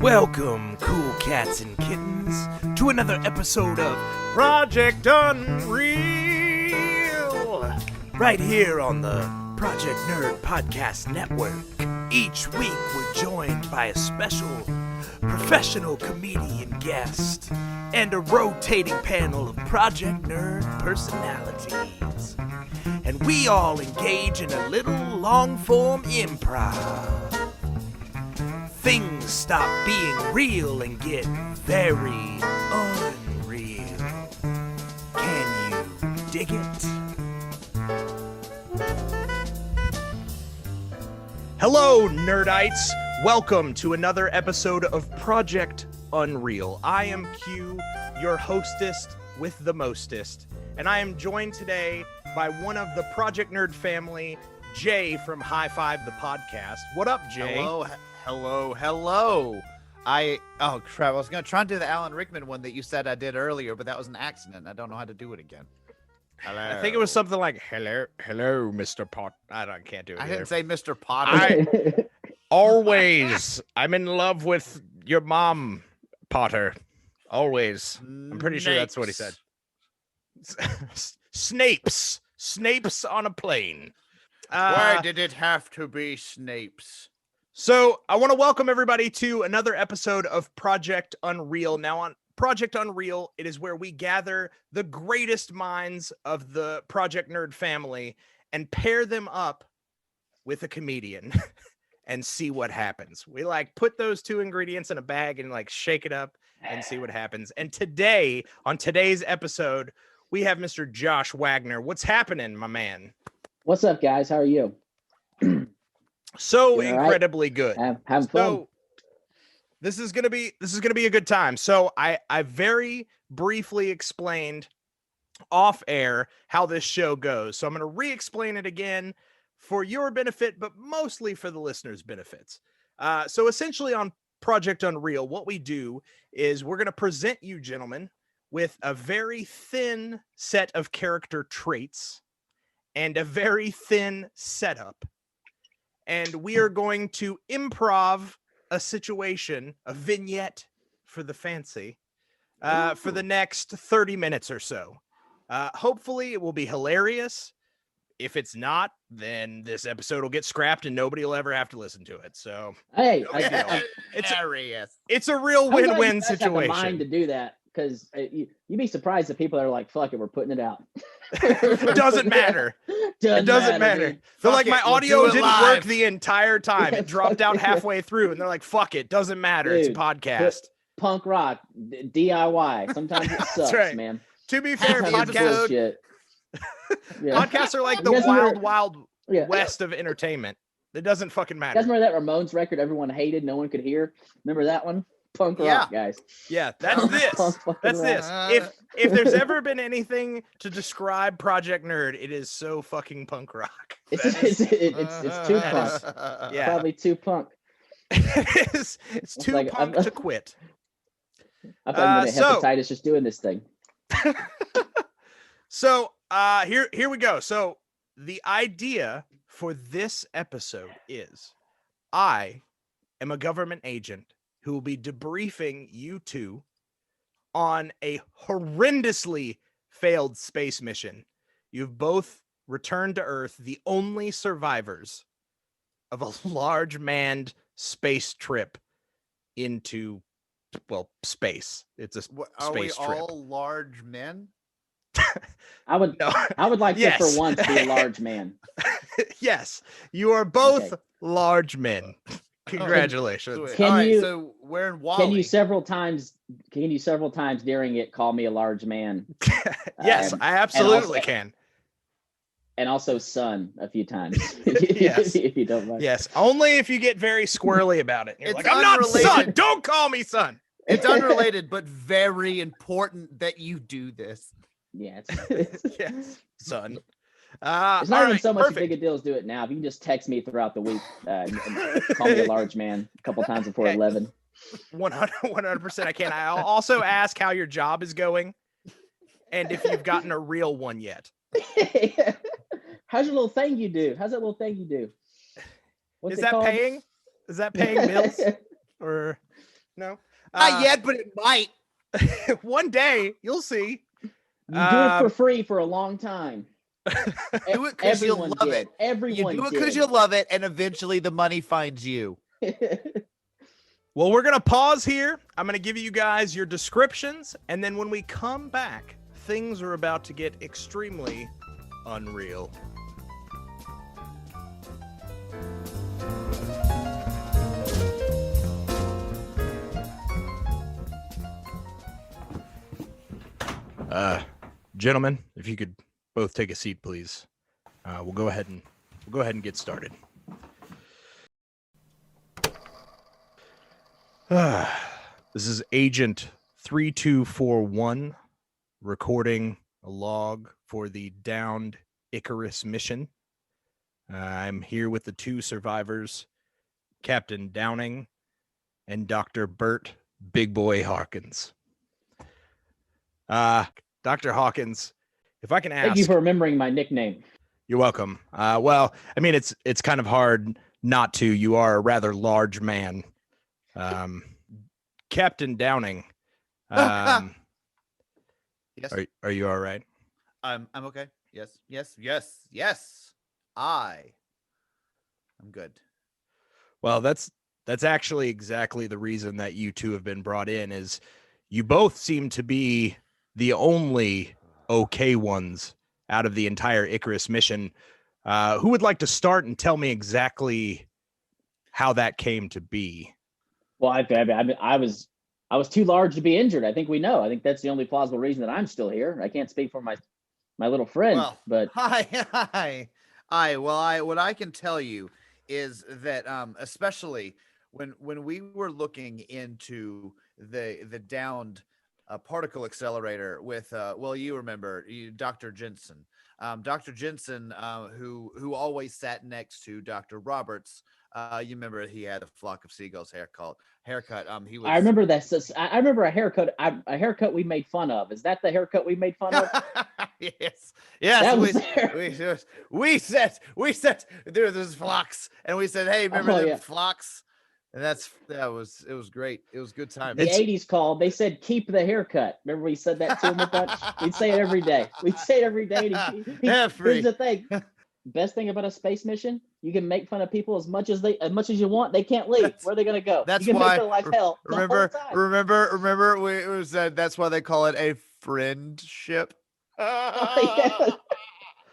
Welcome, cool cats and kittens, to another episode of Project Unreal, right here on the Project Nerd Podcast Network. Each week we're joined by a special professional comedian guest and a rotating panel of Project Nerd personalities. And we all engage in a little long-form improv. Things stop being real and get very unreal. Can you dig it? Hello, nerdites! Welcome to another episode of Project Unreal. I am Q, your hostess with the mostest, and I am joined today by one of the Project Nerd family, Jay from High Five the Podcast. What up, Jay? Hello. Oh crap, I was gonna try and do the Alan Rickman one that you said I did earlier, but that was an accident. I don't know how to do it again. Hello. I think it was something like, hello, Mr. Pot. I can't do it. I either. didn't say Mr. Potter. I'm in love with your mom, Potter. Always. I'm pretty sure that's what he said. Snapes on a plane. Why did it have to be Snapes? So I want to welcome everybody to another episode of Project Unreal. Now on Project Unreal, it is where we gather the greatest minds of the Project Nerd family and pair them up with a comedian and see what happens. We put those two ingredients in a bag and shake it up and see what happens. And today, on today's episode, we have Mr. Josh Wagner. What's happening, my man? What's up, guys? How are you? So You're incredibly good. Having fun. This is gonna be a good time. So I very briefly explained off air how this show goes. So I'm gonna re-explain it again for your benefit, but mostly for the listeners' benefits. So essentially on Project Unreal, what we do is we're gonna present you gentlemen with a very thin set of character traits and a very thin setup. And we are going to improv a situation, a vignette for the fancy, for the next 30 minutes or so. Hopefully it will be hilarious. If it's not, then this episode will get scrapped and nobody will ever have to listen to it. So Hey, it's hilarious. It's a real I'm glad win-win you guys have the situation. mind to do that, because you'd be surprised at people that are like, "Fuck it, we're putting it out." It doesn't matter. It doesn't matter. Dude. They're Fuck like, my it, we'll audio do it didn't live. work the entire time. Yeah, It dropped out halfway through, and they're like, fuck it, doesn't matter. It's a Dude, podcast. Punk rock, DIY. Sometimes it sucks, right. man. To be fair, Sometimes it's podcasts, bullshit. Yeah. podcasts are like the You guys remember- wild Yeah. west of entertainment. It doesn't fucking You matter. guys remember that Ramones record everyone hated, no one could hear? Remember that one? Punk rock, guys. Yeah, that's this. Punk fucking That's rock. this. If there's ever been anything to describe Project Nerd, it is so fucking punk rock. It's too punk. Yeah. Probably too punk. It's too like, punk to quit. I thought I'm so- hepatitis just doing this thing. So here we go. So the idea for this episode is I am a government agent who will be debriefing you two on a horrendously failed space mission. You've both returned to Earth, the only survivors of a large manned space trip into, space. It's a Are we space trip. all large men? I would like Yes. to for once be a large man. Yes, you are both Okay. large men. Congratulations. Sweet. Can All right, you- so we're in Wally. Can you several times during it call me a large man? Yes, And- I absolutely also- can. And also son a few times. Yes. If you don't mind. Yes, only if you get very squirrely about it. You're It's like, I'm not unrelated. son. Don't call me son. It's unrelated, but very important that you do this. Yeah, it's Yes, son. it's not all even right, so much perfect. a big a deal as do it now. If you can just text me throughout the week and call me a large man a couple times before Okay. 11. 100% I can. I'll also ask how your job is going and if you've gotten a real one yet. How's your little thing you do? How's that little thing you do? What's Is it that called? paying? Is that paying bills? Or No. Not yet, but it might. One day you'll see. You do it for free for a long time. Do it because you'll love it. Everyone You do it did. because you love it, and eventually the money finds you. Well, we're going to pause here. I'm going to give you guys your descriptions, and then when we come back, things are about to get extremely unreal. Gentlemen, if you could both take a seat, please. We'll go ahead and get started. This is Agent 3241 recording a log for the downed Icarus mission. I'm here with the two survivors, Captain Downing and Dr. Bert Big Boy Hawkins. Dr. Hawkins, if I can ask... Thank you for remembering my nickname. You're welcome. Well, I mean, it's kind of hard not to. You are a rather large man. Captain Downing. Yes. Are you all right? I'm okay. Yes. I'm good. Well, that's actually exactly the reason that you two have been brought in, is you both seem to be the only okay ones out of the entire Icarus mission. Who would like to start and tell me exactly how that came to be? Well, I was too large to be injured. I think we know. I think that's the only plausible reason that I'm still here. I can't speak for my little friend, but hi. What I can tell you is that especially when we were looking into the downed particle accelerator with you remember Dr. Jensen. Dr. Jensen, who always sat next to Dr. Roberts. You remember he had a Flock of Seagulls haircut. He was. I remember that. I remember a haircut we made fun of. Is that the haircut we made fun of? Yes. That We said there's flocks, and we said, hey, remember them flocks? And it was great. It was a good time. The 80s called. They said, keep the haircut. Remember we said that to him a bunch? We'd say it every day. Here's the thing. Best thing about a space mission, you can make fun of people as much as you want. They can't leave. Where are they gonna go? That's you can why. Make their life hell. Remember. We said that's why they call it a friendship. Oh,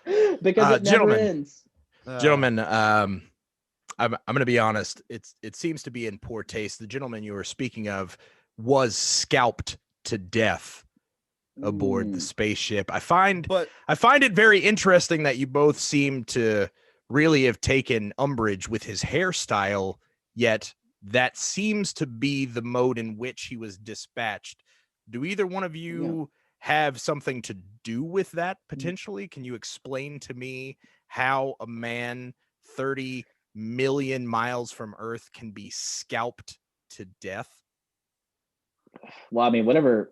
yeah. Because it never ends. Gentlemen, I'm going to be honest. It seems to be in poor taste. The gentleman you were speaking of was scalped to death aboard the spaceship. I find it very interesting that you both seem to really have taken umbrage with his hairstyle, yet that seems to be the mode in which he was dispatched. Do either one of you have something to do with that potentially? Can you explain to me how a man 30 million miles from Earth can be scalped to death? Well, I mean, whatever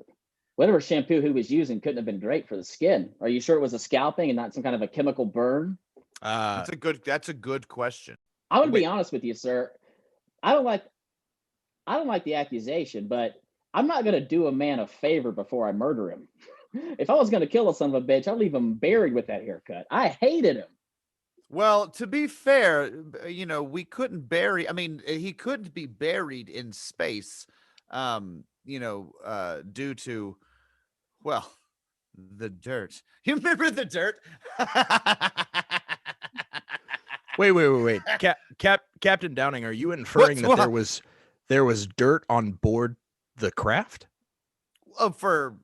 shampoo he was using couldn't have been great for the skin. Are you sure it was a scalping and not some kind of a chemical burn? That's a good question. I would be honest with you, sir. I don't like the accusation, but I'm not going to do a man a favor before I murder him. If I was going to kill a son of a bitch, I'd leave him buried with that haircut. I hated him. Well, to be fair, we couldn't bury. I mean, he couldn't be buried in space, due to, well, the dirt. You remember the dirt? Wait. Captain Downing, are you inferring that there was dirt on board the craft? For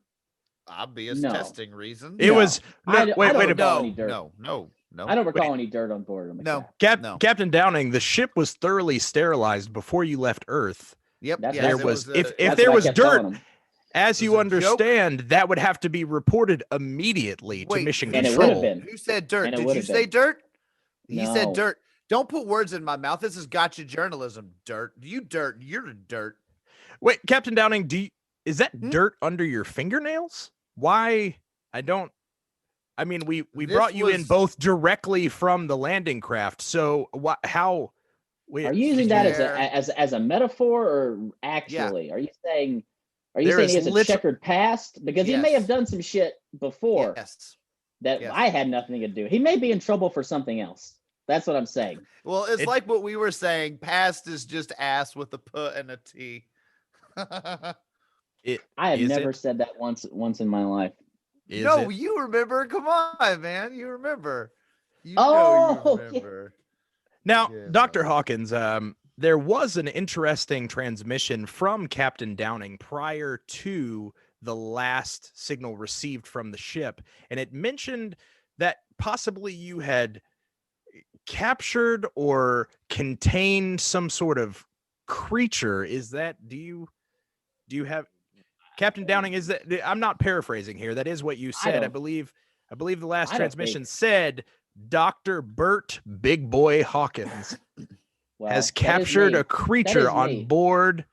obvious testing reasons. It was No. I don't recall any dirt on board of the craft. Captain Downing, the ship was thoroughly sterilized before you left Earth. Yep. If there was dirt, as you understand, that would have to be reported immediately to Mission Control. It would have been. Who said dirt? Did you say dirt? No. He said dirt. Don't put words in my mouth. This is gotcha journalism. Dirt. You're dirt. Wait, Captain Downing, is that dirt under your fingernails? Why? I mean, we brought you in both directly from the landing craft. So how We, Are you using that Yeah. as a metaphor or actually? Are you saying he has a checkered past? Because he may have Yes. done some shit before Yes. that Yes. I had nothing to do. He may be in trouble for something else. That's what I'm saying. Well, it's like what we were saying. Past is just ass with a P and a T. I have never said that once in my life. You remember? Come on, man. You remember. You remember. Now, Yeah. Dr. Hawkins, there was an interesting transmission from Captain Downing prior to the last signal received from the ship, and it mentioned that possibly you had captured or contained some sort of creature. Is that do you have Captain Downing? Is that, I'm not paraphrasing here, that is what you said. I believe the last transmission said Dr. Bert Big Boy Hawkins has captured a creature on board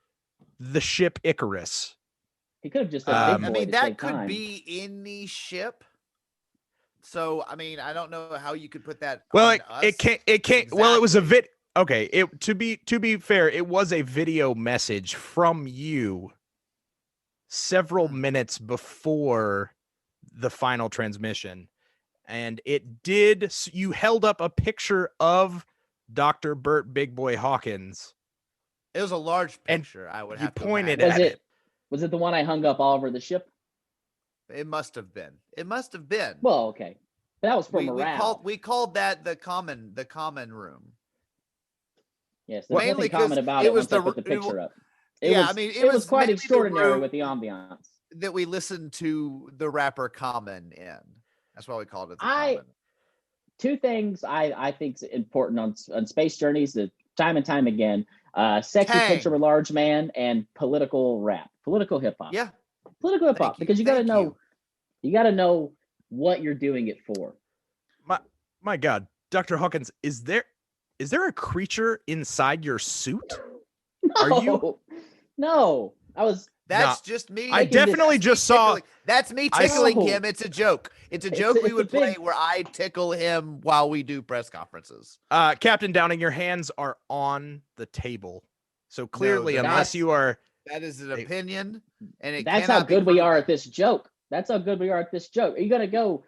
the ship Icarus. He could have just said Big Boy. I mean, to that save could time. be any ship. So, I mean, I don't know how you could put that. Well, on us. it can't. Exactly. Well, it was a vid. Okay, to be fair, it was a video message from you several minutes before the final transmission, and it did. You held up a picture of Dr. Bert Big Boy Hawkins. It was a large picture. I would have to pointed imagine. at it. Was it the one I hung up all over the ship? It must have been. It must have been. Well, okay, but that was for morale. We called that the common room. Yes, there's mainly nothing common about it it was once I put the picture up. It was quite mainly extraordinary with the ambiance that we listened to the rapper Common in. That's why we called it the Common. Two things I think is important on space journeys, that time and time again, sexy picture of a large man and political rap, political hip hop. Yeah. Political hip hop, because you got to know what you're doing it for. My God, Dr. Hawkins, is there a creature inside your suit? No, That's just me. I definitely just saw. That's me tickling him. It's a joke. It's a joke we would play where I tickle him while we do press conferences. Captain Downing, your hands are on the table, so clearly, unless you are. That is an opinion, and that's how good we are at this joke. That's how good we are at this joke. Are you gonna go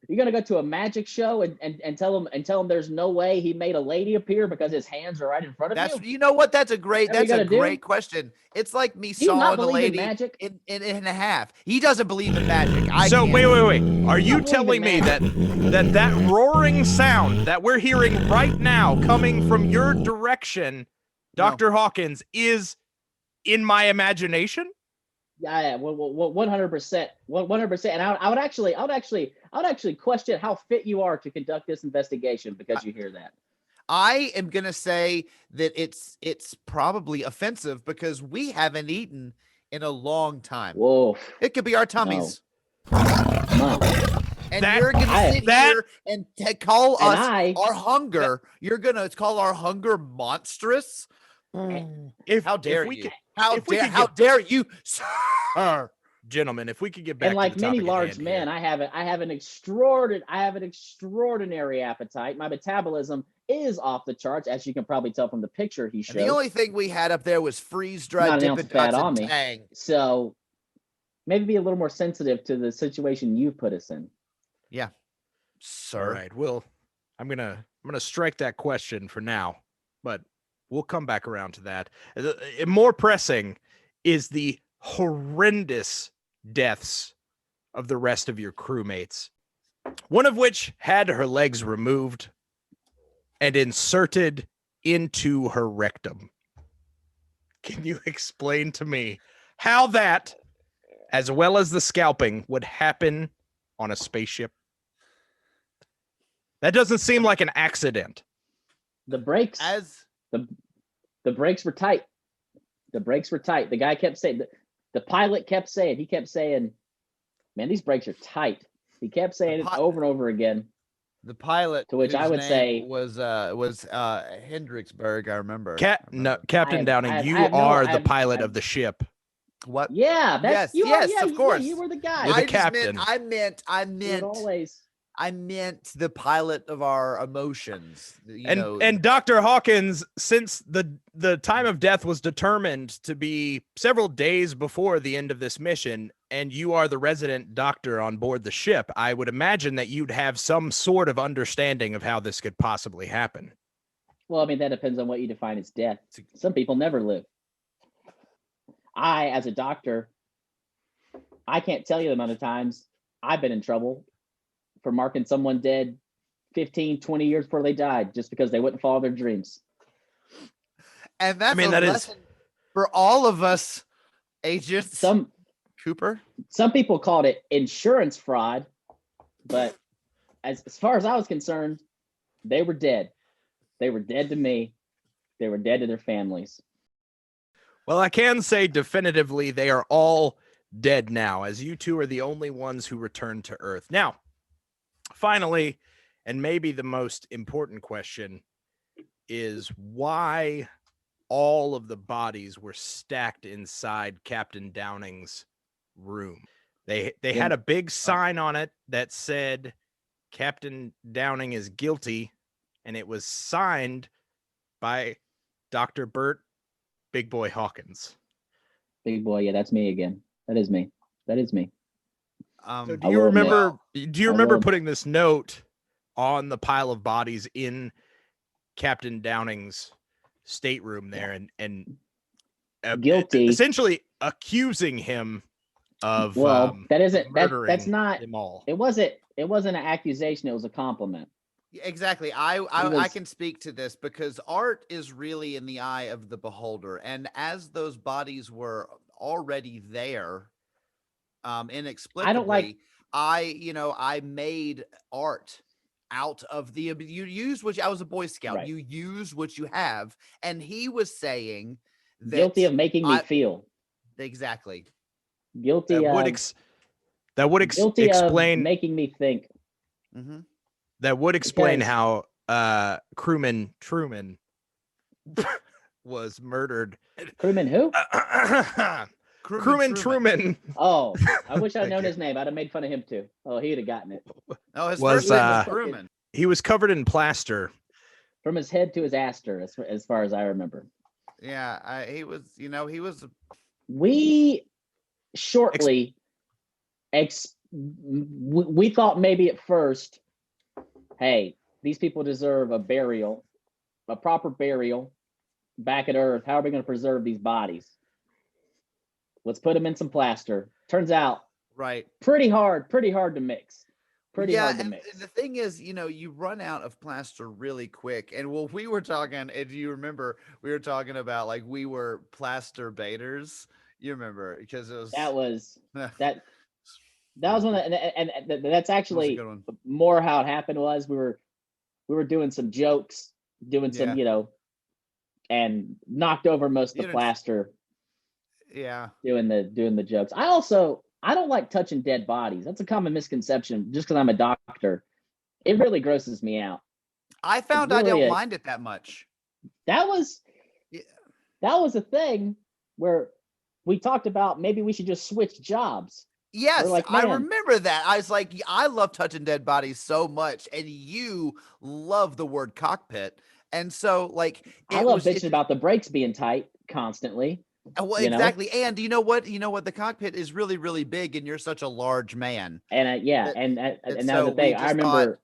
to a magic show and tell him there's no way he made a lady appear because his hands are right in front of you? You know what? That's a great question. It's like me sawing the lady in half. He doesn't believe in magic. Wait. Are you telling me that roaring sound that we're hearing right now coming from your direction, Dr. Hawkins, is in my imagination? Yeah, 100%, 100%. And I would actually question how fit you are to conduct this investigation because you hear that. I am gonna say that it's probably offensive because we haven't eaten in a long time. Whoa! It could be our tummies. No. And you're gonna sit here and call us our hunger. You're gonna call our hunger monstrous. How dare you? How dare you, sir? Gentlemen, if we could get back and like to the many topic large men, I have an extraordinary appetite. My metabolism is off the charts, as you can probably tell from the picture he showed. And the only thing we had up there was freeze-dried Dippin' Dots and Tang. So maybe be a little more sensitive to the situation you put us in. Yeah, sir. All right. Well, I'm gonna strike that question for now, but we'll come back around to that. More pressing is the horrendous deaths of the rest of your crewmates, one of which had her legs removed and inserted into her rectum. Can you explain to me how that, as well as the scalping, would happen on a spaceship? That doesn't seem like an accident. The brakes, the brakes were tight. The brakes were tight. The guy kept saying, the pilot kept saying, man, these brakes are tight. He kept saying it over and over again. The pilot, to which I would say was Hendricksburg. I remember. Captain Downing, you are the pilot of the ship. What? Yeah, yes, of course. Yeah, you were the guy. You're the captain. I meant. Always. I meant the pilot of our emotions. And Dr. Hawkins, since the time of death was determined to be several days before the end of this mission, and you are the resident doctor on board the ship, I would imagine that you'd have some sort of understanding of how this could possibly happen. Well, I mean, that depends on what you define as death. Some people never live. I, as a doctor, I can't tell you the amount of times I've been in trouble for marking someone dead 15, 20 years before they died just because they wouldn't follow their dreams. And that's a lesson for all of us agents. Cooper? Some people called it insurance fraud, but as far as I was concerned, they were dead. They were dead to me. They were dead to their families. Well, I can say definitively they are all dead now, as you two are the only ones who returned to Earth. Now, finally, and maybe the most important question is why all of the bodies were stacked inside Captain Downing's room. They had a big sign on it that said Captain Downing is guilty, and it was signed by Dr. Bert Big Boy Hawkins. Big Boy, yeah, that's me again. That is me. So do you remember putting this note on the pile of bodies in Captain Downing's stateroom there and guilty, essentially accusing him of that's not them all. It wasn't an accusation, it was a compliment. Exactly. I can speak to this because art is really in the eye of the beholder, and as those bodies were already there, inexplicably, I made art out of the, you use what I was a Boy Scout, right. You use what you have, and he was saying that guilty of making me feel exactly guilty that would explain of making me think. Mm-hmm. That would explain how crewman Truman was murdered. Crewman who? Crewman Truman. Oh, I wish I'd known his name. I'd have made fun of him too. Oh, he'd have gotten it. Oh, his first name was Truman. He was covered in plaster from his head to his aster, as far as I remember. Yeah, he was. He was. We shortly, we thought maybe at first, hey, these people deserve a burial, a proper burial back at Earth. How are we going to preserve these bodies? Let's put them in some plaster. Turns out, right, pretty hard to mix. Pretty hard to mix. The thing is, you run out of plaster really quick. And we were talking, and you remember, we were talking about like we were plaster baiters. You remember, because it was that was one, and that's actually more how it happened. Was we were doing some jokes, doing some and knocked over most of the plaster. Yeah, doing the jokes. I don't like touching dead bodies. That's a common misconception. Just because I'm a doctor, it really grosses me out. I found really I don't mind it that much. That was a thing where we talked about maybe we should just switch jobs. Yes, I remember that. I was like, I love touching dead bodies so much, and you love the word cockpit, and so like I love bitching about the brakes being tight constantly. Well, exactly. And you know what? The cockpit is really, really big, and you're such a large man. And and that was the thing. I remember.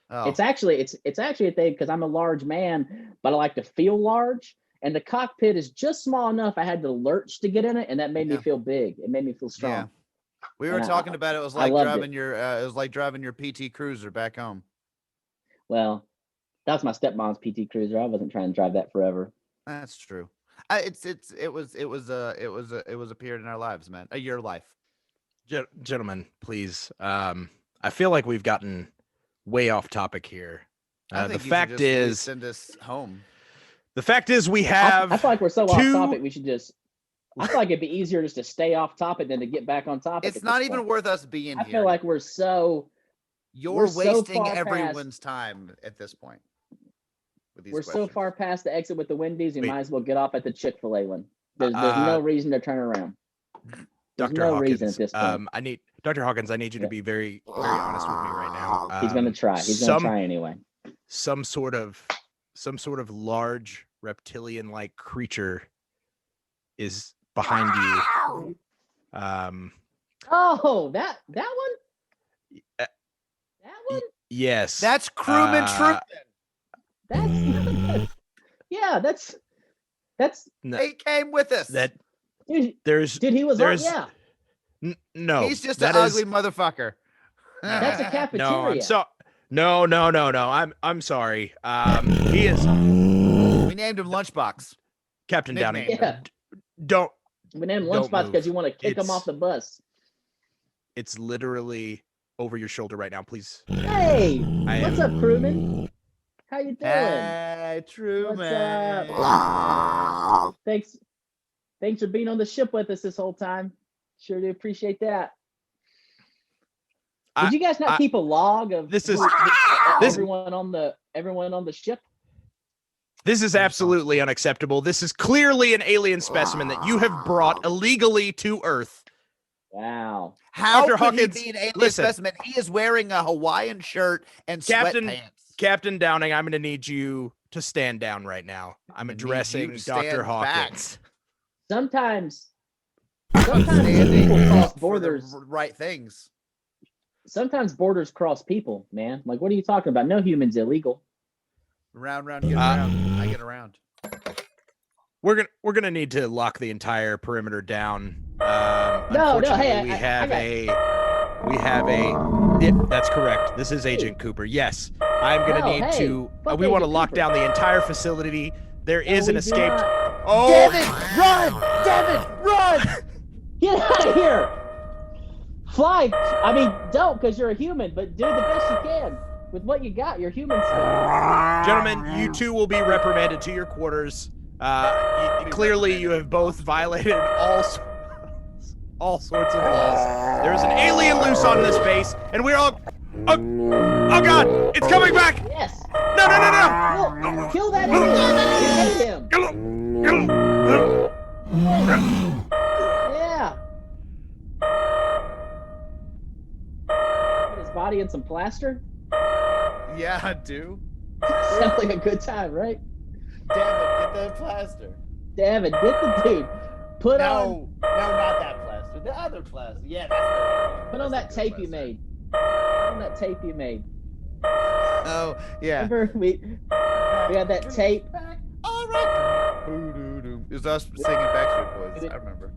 It's actually a thing because I'm a large man, but I like to feel large. And the cockpit is just small enough. I had to lurch to get in it, and that made me feel big. It made me feel strong. Yeah. We were talking about it. It was like driving your PT Cruiser back home. Well, that was my stepmom's PT Cruiser. I wasn't trying to drive that forever. That's true. It was a period in our lives, man. Your life. Gentlemen, please. I feel like we've gotten way off topic here. The fact is, send us home. The fact is, we have. I feel like we're so off topic. We should just. I feel like it'd be easier just to stay off topic than to get back on topic. It's not even worth us being here. I feel like we're wasting everyone's time at this point. We're so far past the exit with the Wendy's, might as well get off at the Chick-fil-A one. There's no reason to turn around. Dr. Hawkins, reason at this point. Dr. Hawkins, I need you to be very, very honest with me right now. He's gonna try. He's gonna try anyway. Some sort of large reptilian-like creature is behind you. Oh, that one. That one. Yes, That's crewman Truman. That's yeah. That's. He came with us. Dude, There's he was on. Yeah. No, he's just an ugly motherfucker. That's a cafeteria. No. I'm sorry. He is. We named him Lunchbox. Captain Downing. Yeah. Don't. We named him Lunchbox because you want to kick him off the bus. It's literally over your shoulder right now. Please. Hey, what's up, crewman? How you doing? Hey, Truman. What's up? Thanks for being on the ship with us this whole time. Sure do appreciate that. Did you guys not keep a log of everyone on the ship? This is absolutely unacceptable. This is clearly an alien specimen that you have brought illegally to Earth. Wow. How Dr. could Hawkins, he be an alien listen. specimen? He is wearing a Hawaiian shirt and sweatpants. Captain Downing, I'm going to need you to stand down right now. I'm addressing Dr. Hawkins. Sometimes people cross borders. Right things. Sometimes borders cross people, man. Like, what are you talking about? No human's illegal. Round, get around. I get around. We're gonna need to lock the entire perimeter down. No. Hey, we have a. Yeah, that's correct. This is Agent Cooper. Yes, I'm gonna need to. We want to lock down the entire facility. There is an escaped. Oh, Devin, run! Devin, run! Get out of here! Fly. I mean, don't, because you're a human, but do the best you can with what you got. You're human stuff. Gentlemen, you two will be reprimanded to your quarters. Clearly, you have both violated all sorts of laws. There is an alien loose on this base, and we're all. Oh God! It's coming back! Yes. No! Kill that idiot! You hate him. Yeah. Put his body in some plaster. Yeah, I do. Sounds like a good time, right? Devin, get the plaster. Devin, get the dude. Put on. No, not that plaster. The other plaster. Yeah, that's the. Put on that tape you made. Put on that tape you made. Oh yeah. Remember we had that tape. All right. It was us singing Backstreet Boys. I remember.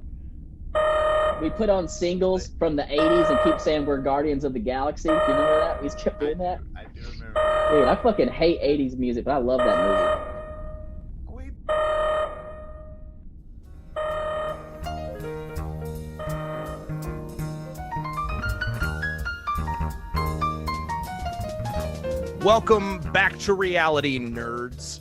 We put on singles from the 80s and keep saying we're Guardians of the Galaxy. Do you remember that? We just kept doing that. I do remember. Dude, I fucking hate 80s music, but I love that movie. Welcome back to reality, nerds.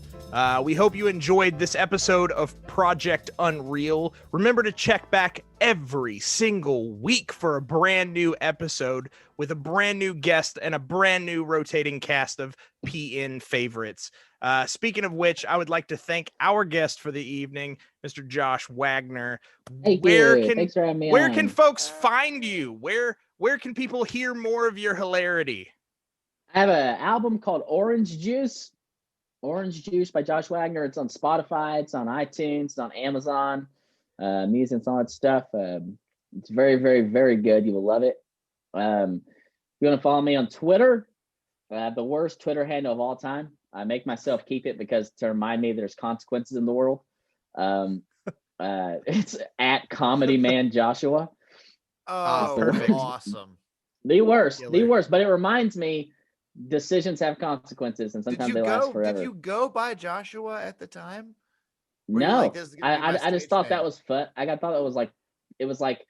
We hope you enjoyed this episode of Project Unreal. Remember to check back every single week for a brand new episode with a brand new guest and a brand new rotating cast of PN favorites. Speaking of which, I would like to thank our guest for the evening, Mr. Josh Wagner. Thanks for having me where on. can folks find you? Where can people hear more of your hilarity? I have an album called Orange Juice by Josh Wagner. It's on Spotify, it's on iTunes, it's on Amazon Music, and all that stuff. It's very, very, very good. You will love it. If you want to follow me on Twitter, the worst Twitter handle of all time. I make myself keep it because to remind me there's consequences in the world. It's at Comedy Man Joshua. Oh, perfect. Awesome. The worst, but it reminds me decisions have consequences, and sometimes they last forever. Did you go by Joshua at the time? No, like, I just thought that was fun. I thought it was like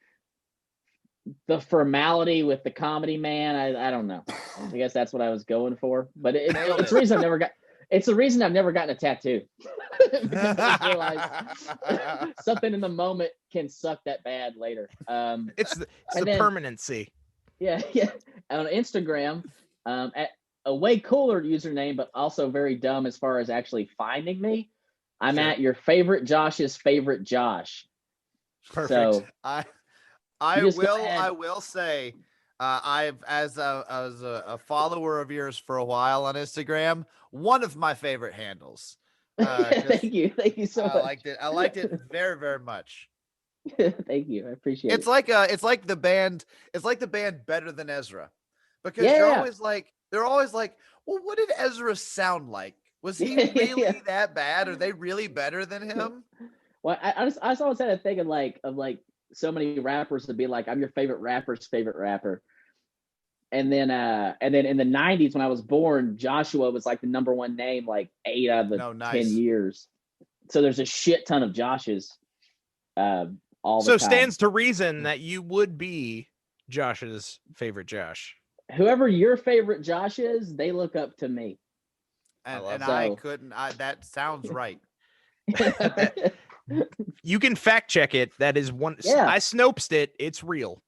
the formality with the comedy man. I don't know. I guess that's what I was going for. But it's the reason I've never gotten a tattoo. Because I realized something in the moment can suck that bad later. It's the permanency. Yeah. On Instagram, at a way cooler username, but also very dumb as far as actually finding me. I'm at your favorite Josh's favorite Josh. Perfect. So I will say As a follower of yours for a while on Instagram, one of my favorite handles. Thank you so much. I liked it very, very much. Thank you, I appreciate it. It's like the band Better Than Ezra, because Yeah. they're always like, well, what did Ezra sound like? Was he really that bad? Are they really better than him? Well, I just always had a thing of like so many rappers to be like, I'm your favorite rapper's favorite rapper. And then in the 90s when I was born, Joshua was like the number one name like 8 out of the 10 years. So there's a shit ton of Joshes all the time. So stands to reason that you would be Josh's favorite Josh. Whoever your favorite Josh is, they look up to me. That sounds right. You can fact check it. That is one. Yeah. I snoped it. It's real.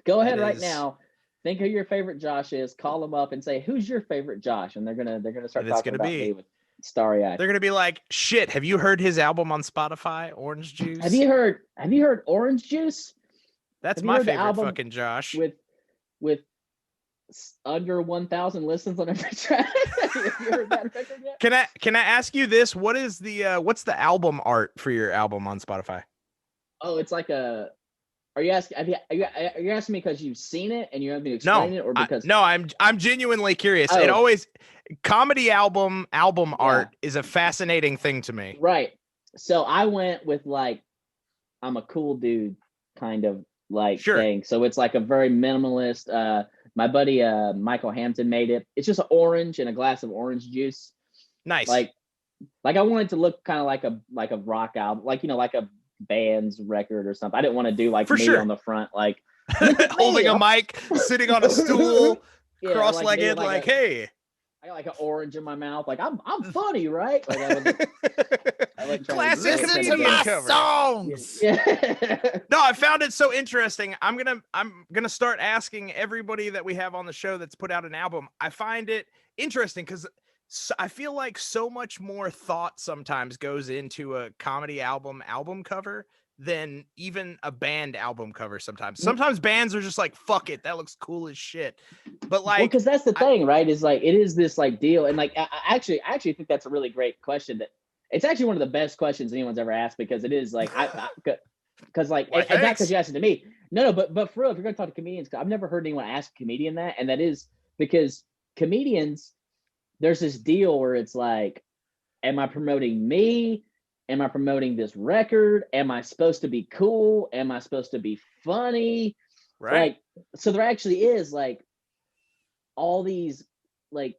Go ahead right now. Think who your favorite Josh is. Call them up and say, "Who's your favorite Josh?" And they're gonna start talking about me with starry eyes. They're gonna be like, "Shit, have you heard his album on Spotify, Orange Juice? Have you heard Orange Juice? That's my favorite fucking Josh with under 1,000 listens on every track." Have you heard that record yet? Can I ask you this? What is what's the album art for your album on Spotify? Oh, it's like a. Are you asking? Are you asking me because you've seen it and you have me explain it, or because? I'm genuinely curious. It always comedy album art is a fascinating thing to me. Right. So I went with like, I'm a cool dude kind of like thing. So it's like a very minimalist. My buddy Michael Hampton made it. It's just an orange and a glass of orange juice. Nice. Like I wanted to look kind of like a rock album, like like a band's record or something. I didn't want to do like me on the front, like holding a mic, sitting on a stool, cross-legged, like hey. I got like an orange in my mouth, like I'm funny, right? Like I like listen to my songs. Yeah. No, I found it so interesting. I'm gonna start asking everybody that we have on the show that's put out an album. I find it interesting because I feel like so much more thought sometimes goes into a comedy album cover than even a band album cover sometimes. Sometimes bands are just like, fuck it, that looks cool as shit. But like, because that's the thing, right? Is like, it is this like deal. And like, I actually think that's a really great question. That it's actually one of the best questions anyone's ever asked, because it is like, because like, and not because you asked it to me. No, but for real, if you're going to talk to comedians, I've never heard anyone ask a comedian that. And that is because comedians, there's this deal where it's like, am I promoting me? Am I promoting this record? Am I supposed to be cool? Am I supposed to be funny? Right. Like, so there actually is like all these, like,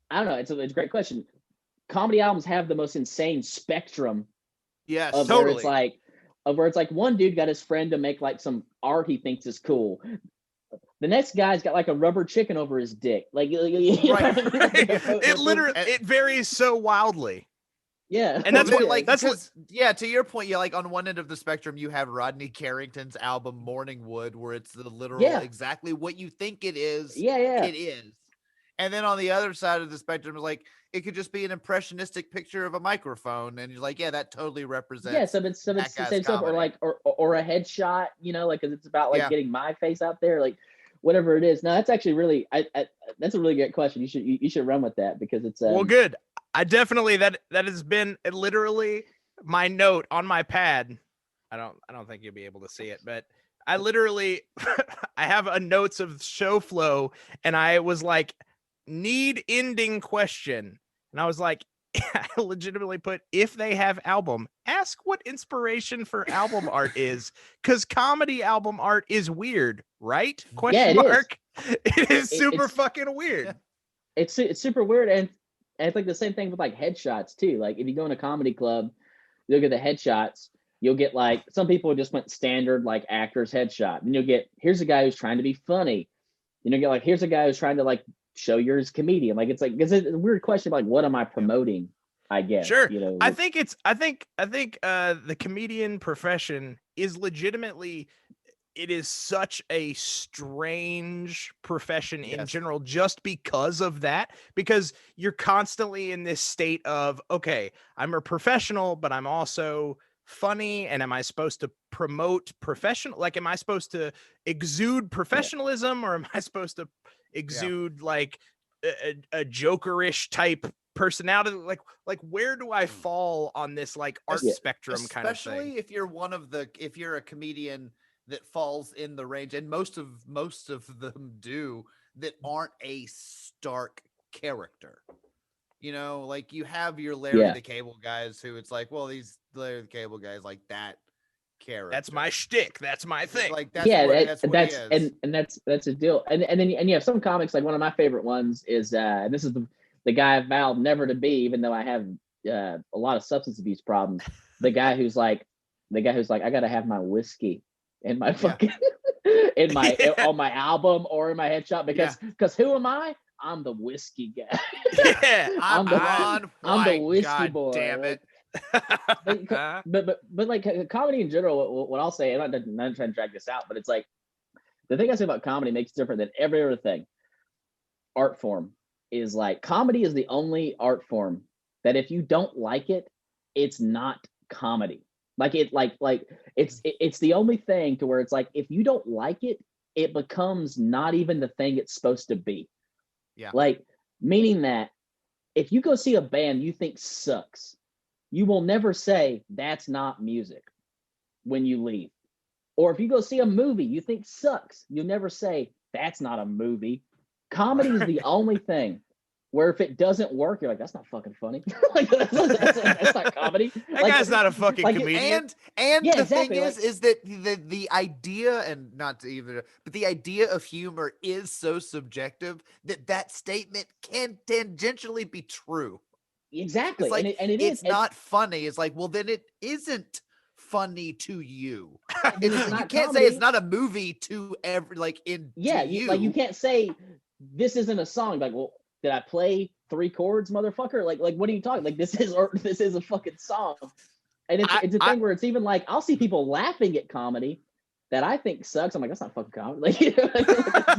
I don't know. It's a great question. Comedy albums have the most insane spectrum. Yes, of totally. Where it's like one dude got his friend to make like some art he thinks is cool. The next guy's got like a rubber chicken over his dick. Like, right. It varies so wildly. Yeah. And that's what, like, to your point, like on one end of the spectrum, you have Rodney Carrington's album Morning Wood, where it's the literal exactly what you think it is. Yeah. It is. And then on the other side of the spectrum, like, it could just be an impressionistic picture of a microphone, and you're like, yeah, that totally represents. Yeah, so it's the same stuff, or like, or a headshot, like, because it's about like getting my face out there, like whatever it is. No, that's actually really, that's a really good question. You should run with that, because it's well, good. I definitely that has been literally my note on my pad. I don't think you'll be able to see it, but I literally I have a notes of show flow, and I was like, need ending question, and I was like, I legitimately put, if they have album, ask what inspiration for album art is, because comedy album art is weird, right? Question mark. It is super fucking weird. It's super weird, and it's like the same thing with like headshots too. Like if you go in a comedy club, you look at the headshots, you'll get like, some people just went standard like actor's headshot. And you'll get, here's a guy who's trying to be funny. Get like, here's a guy who's trying to like show you're his comedian. Like, it's like, it's a weird question, like, what am I promoting? I guess. Sure. I think the comedian profession is legitimately, it is such a strange profession in general, just because of that, because you're constantly in this state of, okay, I'm a professional, but I'm also funny, and am I supposed to promote professional, like am I supposed to exude professionalism, or am I supposed to exude like a jokerish type personality? Like where do I fall on this like art spectrum kind of thing? Especially if you're a comedian that falls in the range, and most of them do, that aren't a stark character. You know, like you have your Larry the Cable guys who it's like, well, these Larry the Cable guys, like that character. That's my shtick. That's my thing. Like that's what he is. And that's a deal. And then you have some comics, like one of my favorite ones is and this is the guy I vowed never to be, even though I have a lot of substance abuse problems. The guy who's like, I gotta have my whiskey in my fucking in my on my album or in my headshot because who am I? I'm the whiskey guy. Yeah, I'm the whiskey God boy. Damn it. But like comedy in general, what I'll say, and I'm not trying to drag this out, but it's like the thing I say about comedy makes it different than every other thing. Art form is like comedy is the only art form that if you don't like it, it's not comedy. Like it's the only thing to where it's like if you don't like it, it becomes not even the thing it's supposed to be. Yeah. Like meaning that if you go see a band you think sucks, you will never say that's not music when you leave. Or if you go see a movie you think sucks, you'll never say that's not a movie. Comedy is the only thing where if it doesn't work, you're like, that's not fucking funny. Like that's not comedy. That guy's not a fucking comedian. And the thing is that the idea, and not to even, but the idea of humor is so subjective that statement can tangentially be true. Exactly. It's like, and it's not funny. It's like, well, then it isn't funny to you. You can't say it's not a movie to every you can't say this isn't a song. Like, well, did I play 3 chords, motherfucker? Like what are you talking? Like this is a fucking song. And it's a thing where it's even like I'll see people laughing at comedy that I think sucks. I'm like, that's not fucking comedy. Like, you know,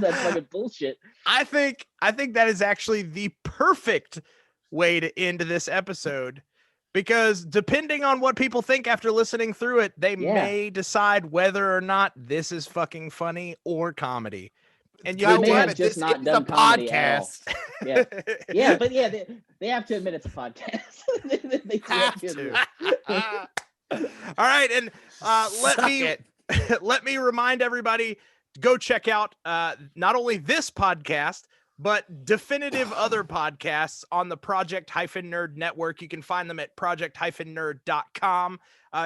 that's fucking bullshit. I think that is actually the perfect way to end this episode, because depending on what people think after listening through it, they may decide whether or not this is fucking funny or comedy. And you may have just not done comedy podcast. Yeah, but they have to admit it's a podcast. they have to. All right, and let me remind everybody, go check out not only this podcast but definitive other podcasts on the Project-Nerd Network. You can find them at project-nerd.com.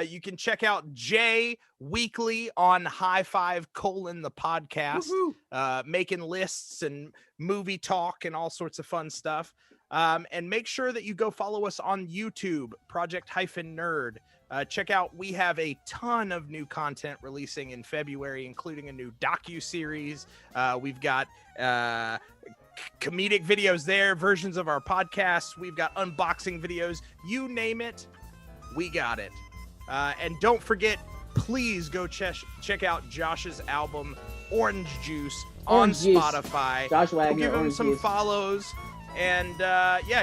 You can check out Jay weekly on High Five: the podcast, making lists and movie talk and all sorts of fun stuff. And make sure that you go follow us on YouTube, Project-Nerd. Check out, we have a ton of new content releasing in February, including a new docu-series. We've got comedic videos there, versions of our podcasts. We've got unboxing videos. You name it, we got it. And don't forget, please go check out Josh's album, Orange Juice, on Spotify. Josh Wagner, go give him some Juice. follows. And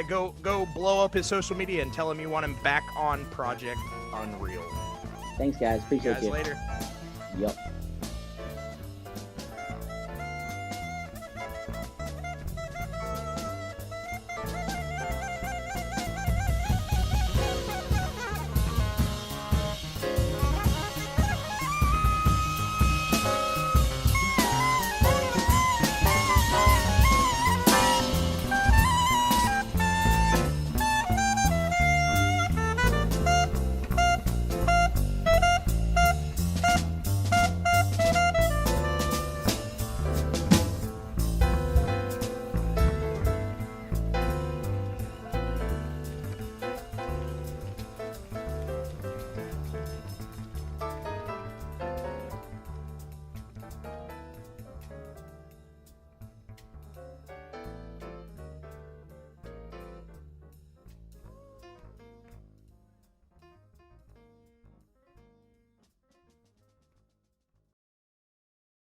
go blow up his social media and tell him you want him back on Project Unreal. Thanks, guys. Appreciate you. Guys, later. Yep.